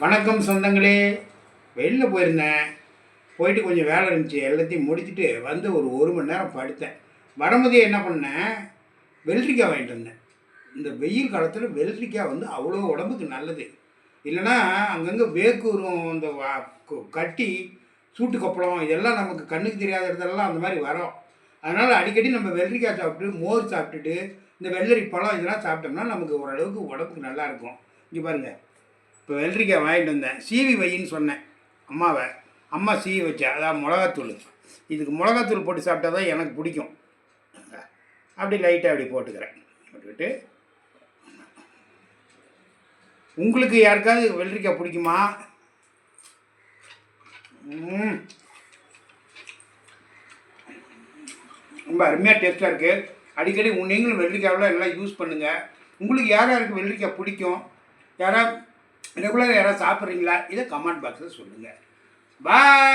வணக்கம் சொந்தங்களே. வெளியில் போயிருந்தேன். போயிட்டு கொஞ்சம் வேலை இருந்துச்சு, எல்லாத்தையும் முடிச்சுட்டு வந்து ஒரு மணி நேரம் படுத்தேன். வரும்போதே என்ன பண்ணேன், வெள்ளரிக்காய் வாங்கிட்டு வந்தேன். இந்த வெயில் காலத்தில் வெள்ளரிக்காய் வந்து அவ்வளோ உடம்புக்கு நல்லது. இல்லைன்னா அங்கங்கே வேக்கூரும், இந்த கட்டி சூட்டு கொப்பளம் இதெல்லாம் நமக்கு கண்ணுக்கு தெரியாத இடத்துலலாம் அந்த மாதிரி வரும். அதனால் அடிக்கடி நம்ம வெள்ளரிக்காய் சாப்பிட்டு மோர் சாப்பிட்டுட்டு இந்த வெள்ளரி பழம் இதெல்லாம் சாப்பிட்டோம்னா நமக்கு ஓரளவுக்கு உடம்புக்கு நல்லாயிருக்கும். இங்கே பாருங்கள், இப்போ வெள்ளரிக்காய் வாங்கிட்டு வந்தேன். சீவி வையின்னு சொன்னேன் அம்மாவை. அம்மா சீவி வச்சா, அதான் மிளகாத்தூள். இதுக்கு மிளகாத்தூள் போட்டு சாப்பிட்டா தான் எனக்கு பிடிக்கும். அப்படி லைட்டாக அப்படி போட்டுக்கிறேன். போட்டுக்கிட்டு உங்களுக்கு யாருக்காவது வெள்ளரிக்காய் பிடிக்குமா? ரொம்ப அருமையாக டேஸ்ட்டாக இருக்குது. அடிக்கடி நீங்களும் வெள்ளரிக்காவில் எல்லாம் யூஸ் பண்ணுங்கள். உங்களுக்கு யார் யாருக்கு வெள்ளரிக்காய் பிடிக்கும், யாராவது ரெகுலராக யாராவது சாப்பிட்றீங்களா, இதை கமெண்ட் பாக்ஸில் சொல்லுங்கள். பாய்.